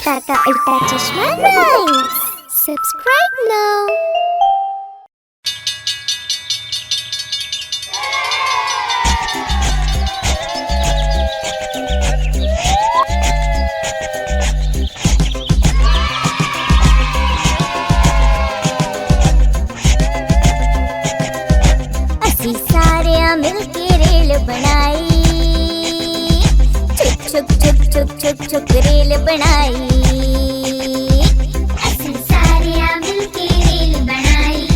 अवतार का उल्टा चश्मा राइम्स। Subscribe now. असी सारे मिलके रेल बनाई, छुक छुक छुक छुक छुक छुक रेल बनाई। असी सारे मिलके रेल बनाई,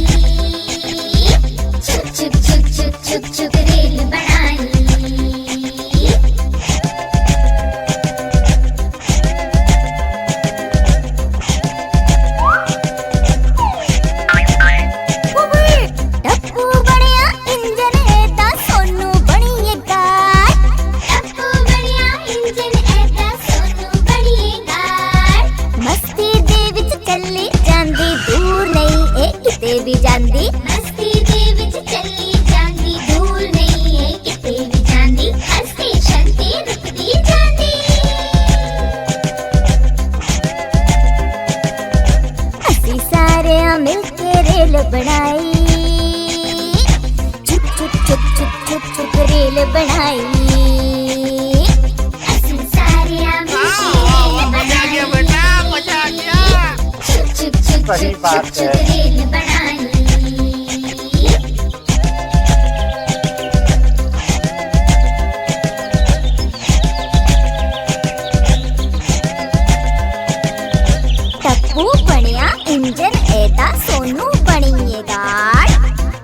छुक छुक छुक छुक छुक छुक रेल बनाई। भी जांदी मस्ती दे विच चली जांदी, दूर नहीं है किते भी जांदी, हर स्टेशन ते रुकदी जांदी। असी सारे मिलके रेल बनाई, छुक छुक छुक छुक छुक छुक रेल बनाई। असी सारे मिलके रेल बनाई, मजा आ गया। छुक छुक छुक छुक छुक रेल बनाई। टप्पू बनिया इंजन ऐदा सोनू बनिए गाड़,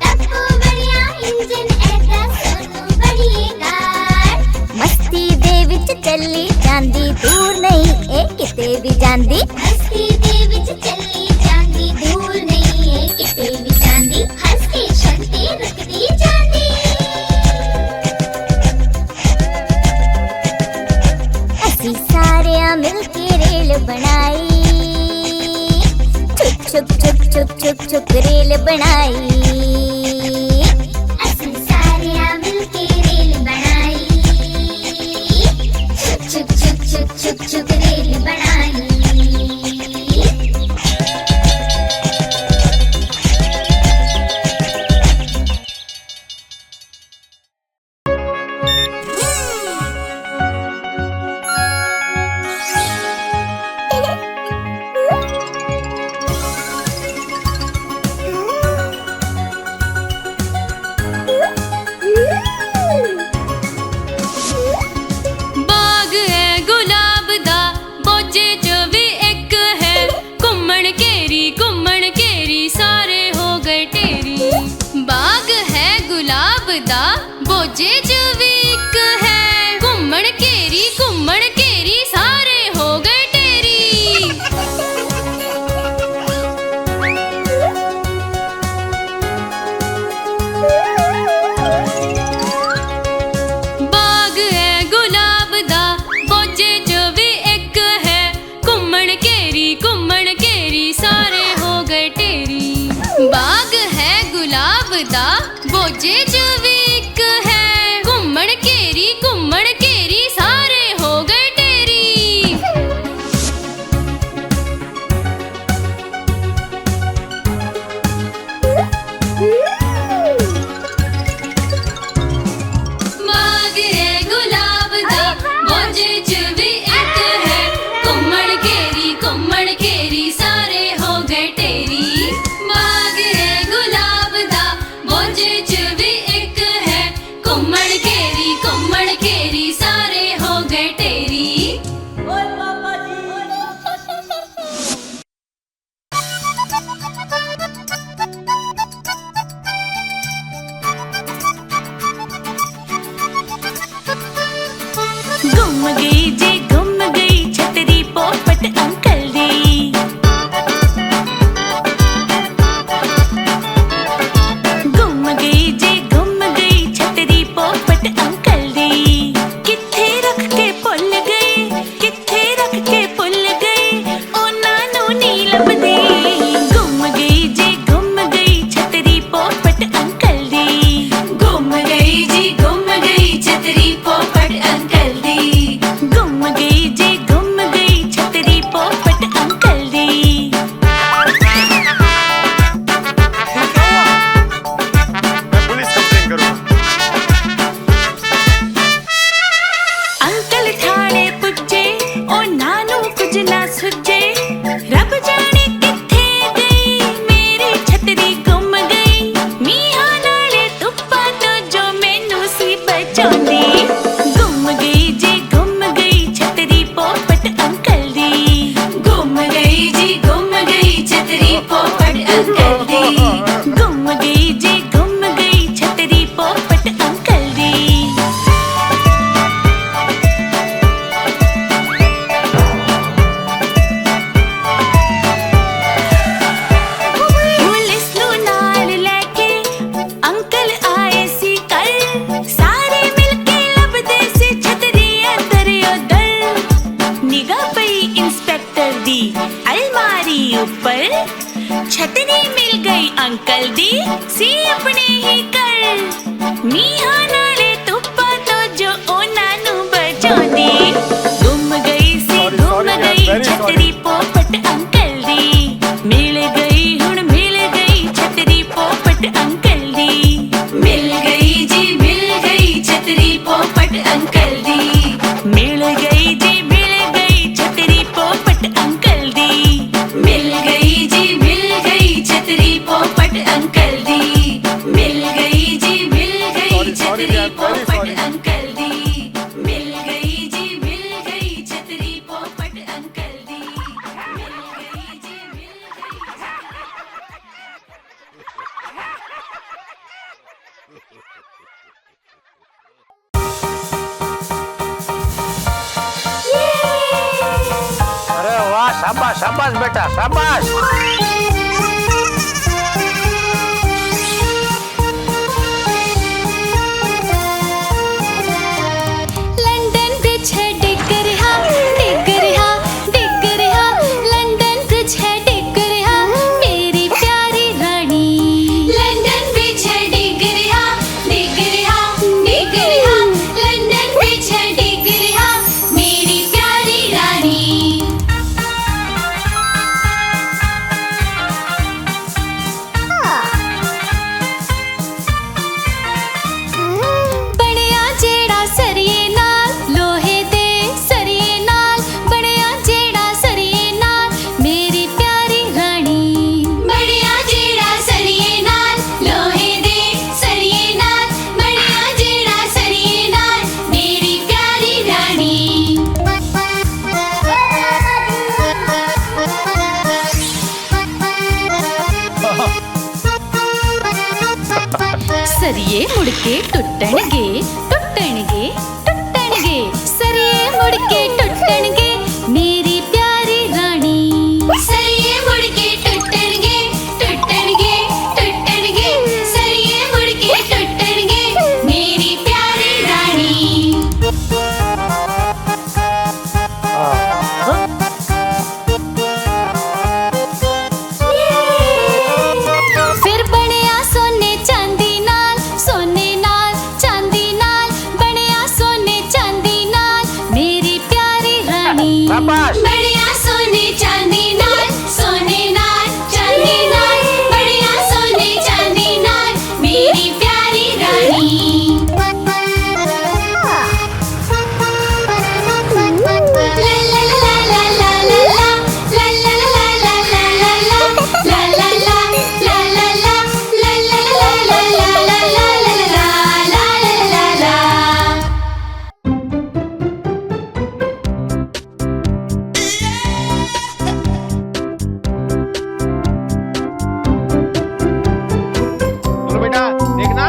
टप्पू बनिया इंजन ऐदा सोनू बनिए गाड़। मस्ती दे विच चली जांदी, दूर नहीं ए किते भी जांदी, मस्ती दे विच चली जांदी, दूर नहीं ए किते भी जांदी, हर स्टेशन ते रुकदी जांदी। असी सारे मिलके रेल बनाई, छुक छुक छुक छुक छुक रेल बनाई। असी सारे मिलके रेल बनाई, छुक छुक छुक छुक छुक छुक रेल बनाई। बोझे च भी एक है, घुम्मण घेरी सारे हो गए टेरी। बाग है गुलाब दा, बोझे च भी एक है, घुम्मण घेरी सारे हो गए टेरी। बाग है गुलाब दा, बोझे च भी एक है, घुम्मण घेरी सारे हो गए टेरी। बाग है गुलाब दा, बोझे च भी एक है, घुम्मण घेरी सारे हो गए टेरी। बाग है गुलाब दा, बोझे च भी एक है, घुम्मण घेरी सारे हो गए टेरी। गुम गई छतरी पोपट अंकल दी। गुम गई छतरी पोपट अंकल दी। किथे रख के भुल गई, ओना नू नी लभदी। गुम गई छतरी पोपट अंकल दी। गुम गई छतरी पोपट अंकल दी। गुम गई छतरी पोपट शाबाश शाबाश बेटा शाबाश। लंदन ब्रिज है डिग रहा, डिग रहा, डिग रहा। लंदन ब्रिज है डिग रहा, मेरी प्यारी रानी। लंदन ब्रिज है डिग रहा, डिग रहा, डिग रहा। लंदन ब्रिज है डिग रहा, मेरी प्यारी रानी। ਬਣਿਆ ਜਿਹੜਾ ਸਰੀਏ ਨਾਲ, ਲੋਹੇ ਦੇ ਸਰੀਏ ਨਾਲ। ਬਣਿਆ ਜਿਹੜਾ ਸਰੀਏ ਨਾਲ, ਮੇਰੀ ਪਿਆਰੀ ਰਾਣੀ। ਬਣਿਆ ਜਿਹੜਾ ਸਰੀਏ ਨਾਲ, ਲੋਹੇ ਦੇ ਸਰੀਏ ਨਾਲ। ਬਣਿਆ ਜਿਹੜਾ ਸਰੀਏ ਨਾਲ, ਮੇਰੀ ਪਿਆਰੀ ਰਾਣੀ। ਸਰੀਏ ਮੁੜ ਕੇ ਟੁੱਟਣਗੇ, ਟੁੱਟਣਗੇ, ਟੁੱਟਣਗੇ। ਸਰੀਏ ਮੁੜ ਕੇ ਟੁੱਟਣਗੇ, ਮੇਰੀ ਪਿਆਰੀ ਰਾਣੀ। ਸਰੀਏ ਮੁੜ ਕੇ ਟੁੱਟਣਗੇ, ਟੁੱਟਣਗੇ, ਟੁੱਟਣਗੇ। ਸਰੀਏ ਮੁੜ ਕੇ ਟੁੱਟਣਗੇ, ਮੇਰੀ ਪਿਆਰੀ ਰਾਣੀ। ਫਿਰ ਬਣਿਆ ਸੋਨੇ ਚਾਂਦੀ ਨਾਲ, ਸੋਨੇ ਨਾਲ ਚਾਂਦੀ ਨਾਲ। ਬਣਿਆ ਸੋਨੇ ਚਾਂਦੀ ਨਾਲ, ਮੇਰੀ ਪਿਆਰੀ ਰਾਣੀ। शाबाश। ਬਣਿਆ ਸੋਨੇ ਚਾਂਦੀ ਨਾਲ, ਸੋਨੇ ਨਾਲ ਚਾਂਦੀ ਨਾਲ। ਬਣਿਆ ਸੋਨੇ ਚਾਂਦੀ ਨਾਲ, ਮੇਰੀ ਪਿਆਰੀ ਰਾਣੀ। बोलो बेटा देखना।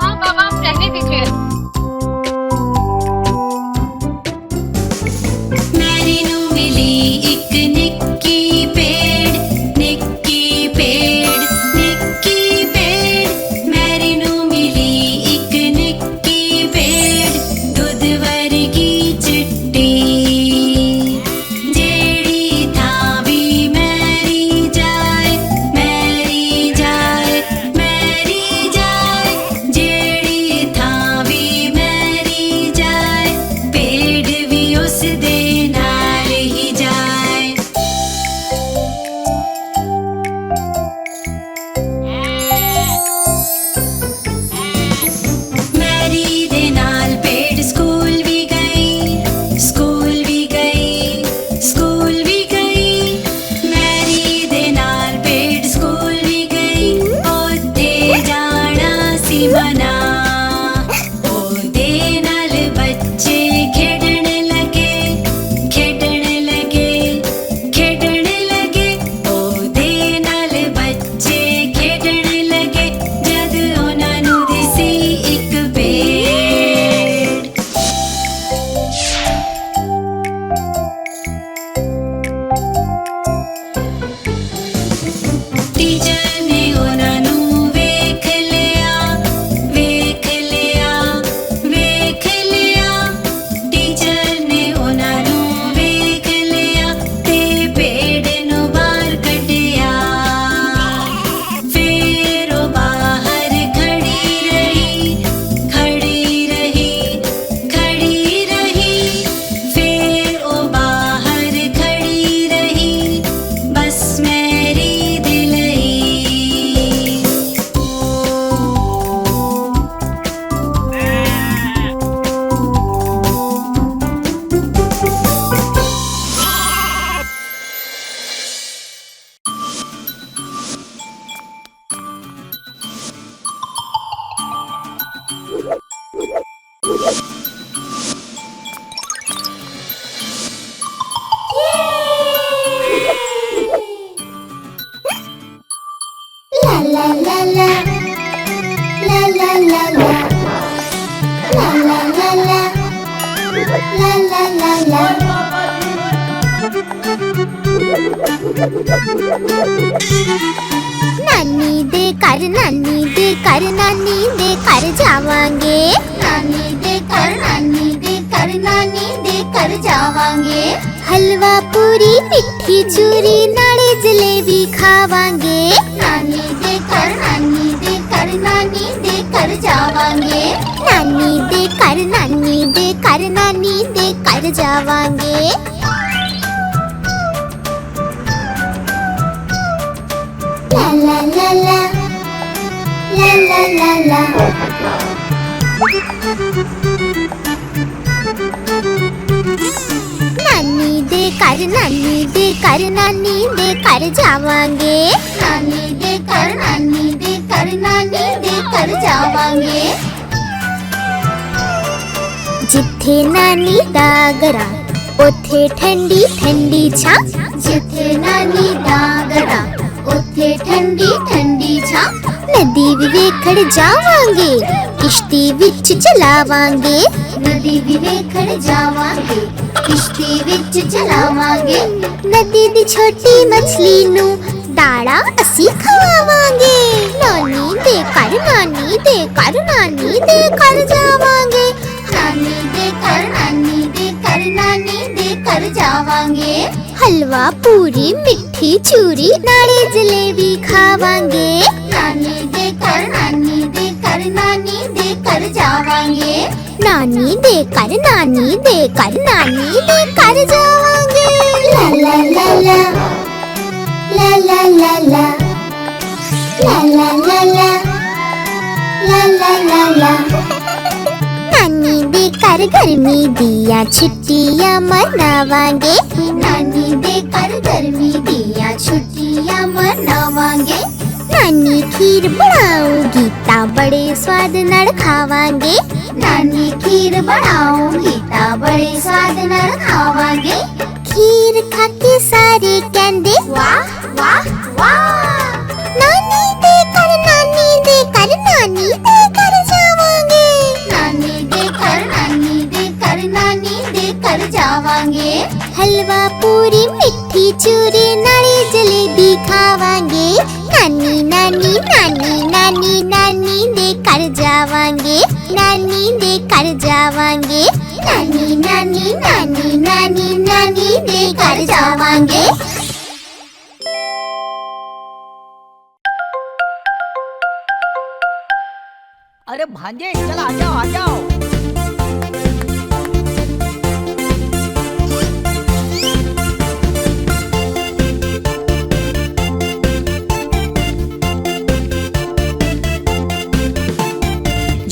हाँ बाबा आप रहने दीजिए। ਮੈਰੀ ਨੂੰ ਮਿਲੀ ਇੱਕ ਨਿੱਕੀ ਪੇੜ, ਨਿੱਕੀ ਪੇੜ, ਨਿੱਕੀ ਪੇੜ। ਮੈਰੀ ਨੂੰ ਮਿਲੀ ਇੱਕ ਨਿੱਕੀ ਪੇੜ, ਦੁੱਧ ਵਰਗੀ ਚਿੱਟੀ। ਜਿਹੜੀ ਥਾਂ ਵੀ ਮੈਰੀ ਜਾਏ, ਮੈਰੀ ਜਾਏ, ਮੈਰੀ ਜਾਏ। ਜਿਹੜੀ ਥਾਂ ਵੀ ਮੈਰੀ ਜਾਏ, ਪੇੜ ਵੀ ਉਸ ਦੇ ਨਾਲ ਹੀ ਜਾਏ। ਮੈਰੀ ਦੇ ਨਾਲ ਪੇੜ ਸਕੂਲ ਵੀ ਗਈ, ਸਕੂਲ ਵੀ ਗਈ, ਸਕੂਲ ਵੀ ਗਈ। ਮੈਰੀ ਦੇ ਨਾਲ ਪੇੜ ਸਕੂਲ ਵੀ ਗਈ, ਉੱਥੇ ਜਾਣਾ ਸੀ ਮਨਾ। ਉਹਦੇ ਨਾਲ ਬੱਚੇ ਖੇਡਣ ਲੱਗੇ, ਖੇਡਣ ਲੱਗੇ, ਖੇਡਣ ਲੱਗੇ। ਉਹਦੇ ਨਾਲ ਬੱਚੇ ਖੇਡਣ ਲੱਗੇ, ਜਦ ਉਹਨਾਂ ਨੂੰ ਦਿਸੀ ਇੱਕ ਪੇੜ। ਟੀਚਰ ਨੇ ਉਹਨਾਂ ਨੂੰ ਵੇਖ ਲਿਆ, ਵੇਖ ਲਿਆ, ਵੇਖ ਲਿਆ। ਟੀਚਰ ਨੇ ਉਹਨਾਂ ਨੂੰ ਵੇਖ ਲਿਆ ਤੇ ਪੇੜ ਨੂੰ ਬਾਹਰ ਕੱਢਿਆ। ਫਿਰ ਉਹ ਬਾਹਰ ਖੜੀ ਰਹੀ, ਖੜੀ ਰਹੀ, ਖੜੀ ਰਹੀ। ਫਿਰ ਉਹ ਬਾਹਰ ਖੜੀ ਰਹੀ, ਬਸ ਮੈਰੀ ਦੇ ਲਈ। La la la la. La la la la. La la la la. La la la la. ਨਾਨੀ ਦੇ ਘਰ ਨਾਨੀ ਦੇ ਘਰ ਨਾਨੀ ਦੇ ਘਰ ਜਾਵਾਂਗੇ ਨਾਨੀ ਦੇ ਘਰ ਨਾਨੀ ਦੇ ਘਰ ਨਾਨੀ ਦੇ ਘਰ ਜਾਵਾਂਗੇ ਹਲਵਾ ਪੂਰੀ ਮਿੱਠੀ ਚੂਰੀ ਨਾਲੇ ਜਲੇਬੀ ਖਾਵਾਂਗੇ ਨਾਨੀ ਦੇ ਘਰ ਨਾਨੀ ਦੇ ਘਰ ਨਾਨੀ ਦੇ ਘਰ ਜਾਵਾਂਗੇ ਨਾਨੀ ਦੇ ਘਰ ਨਾਨੀ ਦੇ ਘਰ ਨਾਨੀ ਦੇ ਘਰ ਜਾਵਾਂਗੇ ਲਾ ਲਾ ਲਾ ਲਾ ਲਾ ਲਾ ਲਾ ਨਾਨੀ ਦੇ ਘਰ ਨਾਨੀ ਦੇ ਘਰ ਨਾਨੀ ਦੇ ਘਰ ਜਾਵਾਂਗੇ ਨਾਨੀ ਦੇ ਘਰ ਨਾਨੀ ਦੇ ਘਰ ਨਾਨੀ ਦੇ ਘਰ ਜਾਵਾਂਗੇ ਜਿੱਥੇ ਨਾਨੀ ਦਾ ਘਰਾ ਉੱਥੇ ਠੰਡੀ ਠੰਡੀ ਛਾਂ ਜਿੱਥੇ ਨਾਨੀ ਦਾ ਘਰਾ ਉੱਥੇ ਠੰਡੀ ਠੰਡੀ ਛਾਂ ਨਦੀ ਵੀ ਵੇਖਣ ਜਾਵਾਂਗੇ ਕਿਸ਼ਤੀ ਵਿੱਚ ਚਲਾਵਾਂਗੇ ਨਦੀ ਵੀ ਵੇਖਣ ਜਾਵਾਂਗੇ ਕਿਸ਼ਤੀ ਵਿੱਚ ਚਲਾਵਾਂਗੇ ਨਦੀ ਦੀ ਛੋਟੀ ਮਛਲੀ ਨੂੰ ਦਾਣਾ ਅਸੀਂ ਖਵਾਵਾਂਗੇ ਨਾਨੀ ਦੇ ਘਰ ਨਾਨੀ ਦੇ ਘਰ ਨਾਨੀ ਦੇ ਘਰ ਜਾਵਾਂਗੇ ਨਾਨੀ ਦੇ ਘਰ ਨਾਨੀ ਦੇ ਘਰ ਨਾਨੀ ਦੇ ਘਰ ਜਾਵਾਂਗੇ ਹਲਵਾ ਪੂਰੀ ਮਿੱਠੀ ਚੂਰੀ ਨਾਲੇ ਜਲੇਬੀ ਖਾਵਾਂਗੇ ਨਾਨੀ ਦੇ ਘਰ ਨਾਨੀ ਦੇ ਘਰ ਨਾਨੀ ਦੇ ਘਰ ਜਾਵਾਂਗੇ ਨਾਨੀ ਦੇ ਘਰ ਨਾਨੀ ਦੇ ਘਰ ਨਾਨੀ ਦੇ ਘਰ ਜਾਵਾਂਗੇ ਲਾ ਲਾ ਲਾ ਲਾ ਲਾ ਲਾ ਲਾ ਲਾ ਲਾ ਲਾ ਲਾ ਲਾ ਲਾ ਲਾ ਲਾ ਨਾਨੀ ਦੇ ਘਰ ਗਰਮੀ ਦੀਆਂ ਛੁੱਟੀਆਂ ਮਨਾਵਾਂਗੇ ਨਾਨੀ ਦੇ ਘਰ ਗਰਮੀ ਦੀਆਂ ਛੁੱਟੀਆਂ ਮਨਾਵਾਂਗੇ ਨਾਨੀ ਖੀਰ ਬਣਾਉਗੀ ਤਾਂ ਬੜੇ ਸਵਾਦ ਨਾਲ ਖਾਵਾਂਗੇ ਨਾਨੀ ਖੀਰ ਬਣਾਉਗੀ ਤਾਂ ਬੜੇ ਸਵਾਦ ਨਾਲ ਖਾਵਾਂਗੇ ਖੀਰ ਖਾ ਕੇ ਸਾਰੇ ਕਹਿੰਦੇ ਵਾਹ ਵਾਹ ਵਾਹ ਨਾਨੀ ਦੇ ਘਰ ਨਾਨੀ ਦੇ ਘਰ ਨਾਨੀ ਦੇ ਘਰ ਜਾਵਾਂਗੇ ਨਾਨੀ ਦੇ ਘਰ ਨਾਨੀ ਦੇ ਘਰ ਨਾਨੀ ਦੇ ਘਰ ਜਾਵਾਂਗੇ ਹਲਵਾ ਪੂਰੀ ਮਿੱਠੀ ਚੂਰੀ ਨਾਲੇ ਜਲੇਬੀ ਖਾਵਾਂਗੇ ਨਾਨੀ ਨਾਨੀ ਨਾਨੀ ਨਾਨੀ ਨਾਨੀ ਦੇ ਘਰ ਜਾਵਾਂਗੇ ਨਾਨੀ ਦੇ ਘਰ ਜਾਵਾਂਗੇ ਨਾਨੀ ਨਾਨੀ ਨਾਨੀ ਨਾਨੀ ਨਾਨੀ ਦੇ ਘਰ ਜਾਵਾਂਗੇ अरे भांजे चल आ जाओ आ जाओ।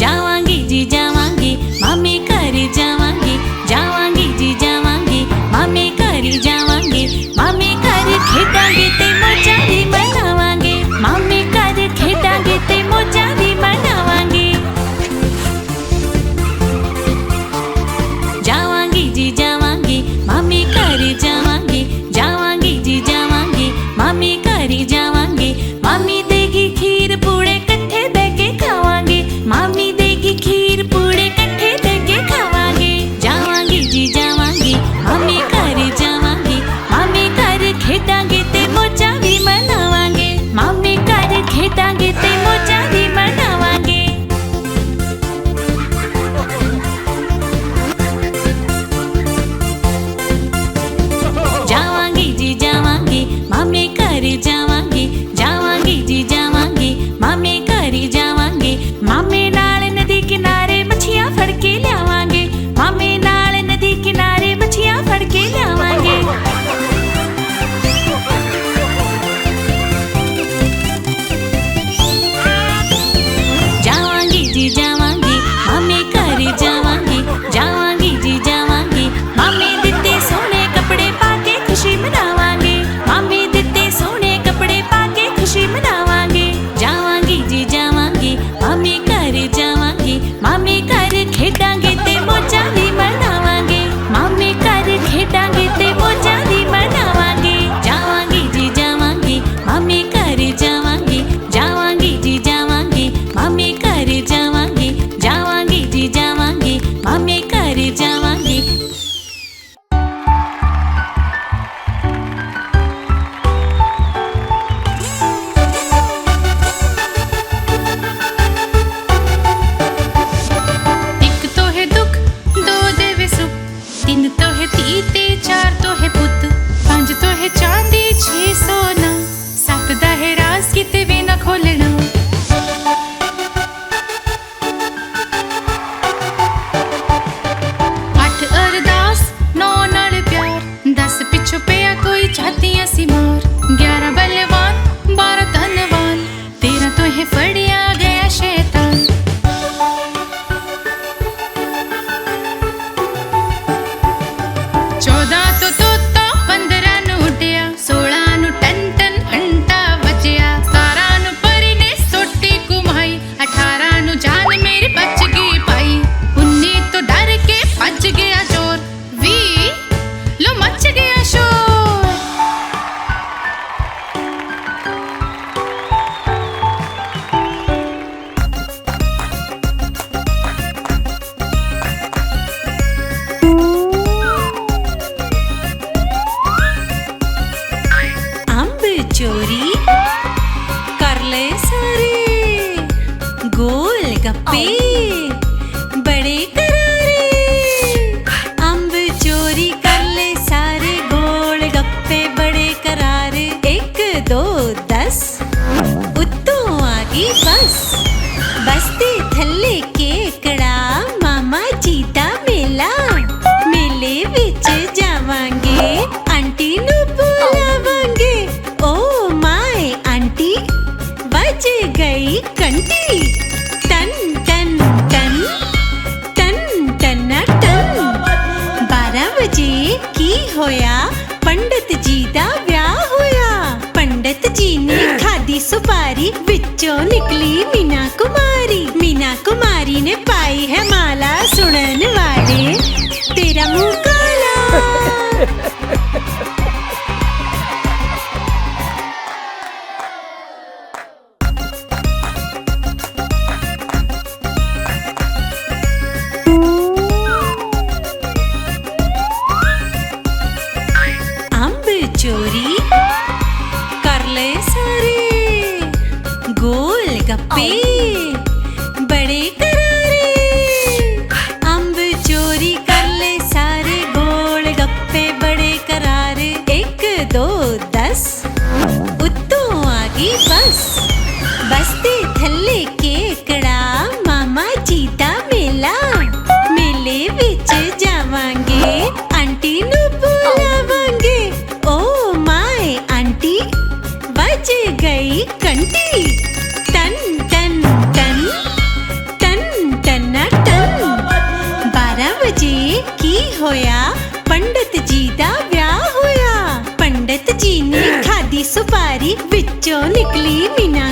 जावांगी जी जावांगी मामे घर जावांगी जावांगी जी जावांगी मामे घर जावांगे मामे घर खेडांगे ते मौजा भी मनावांगे मामे घर खेडांगे ते मौजा भी मनावांगे 14 तो 15 ਨੂੰ ਉੱਡਿਆ 16 ਨੂੰ ਟਨ ਟਨ ਘੰਟਾ ਵੱਜਿਆ 17 ਨੂੰ ਪਰੀ ਨੇ ਸੋਟੀ ਘੁਮਾਈ 18 ਨੂੰ ਜਾਨ ਮੇਰੀ ਬਚ ਗਈ ਭਾਈ 19 ਤੋਂ ਡਰ ਕੇ ਭੱਜ ਗਿਆ ਚੋਰ 20 ਲੋ ਮੱਚ ਗਿਆ ਸ਼ੋਰ अंब चोरी कर ले सारे गोल गप्पे बड़े करारे अंब चोरी कर ले सारे गोल गप्पे बड़े करारे 1 2 10 उत्तों आगी बस बस्ती थल्ले केकड़ा मामा जी दा मेला मेले विच जावांगे आंटी नू बुलावांगे ओ माय आंटी बज गई घंटी टन टन टन टन टना टन 12 वजे की होया पंडित जी दा ब्याह होया पंडित जी ने खादी सुपारी विचों निकली मीना कुमारी ने पाई है माला सुनन वाले तेरा मुंह काला अंब चोरी कर ले सारे गोल गप्पे बड़े करारे अंब चोरी कर ले सारे गोल गप्पे बड़े करारे 1 2 10 उत्तों आगी बस बस्ती थल्ले केकड़ा मामा जी दा मेला मेले विच जावांगे आंटी नू बुलावांगे ओ माय आंटी बज गई घंटी टन टन टन टन टना टन 12 वजे की होया पंडित जी दा ब्याह होया पंडित जी ने खादी सुपारी विचों निकली मीना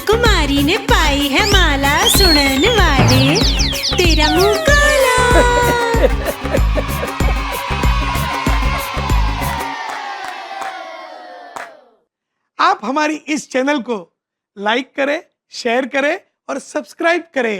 कुमारी ने पाई है माला सुनन वाले तेरा मुंह काला आप हमारी इस चैनल को लाइक करें, शेयर करें और सब्सक्राइब करें।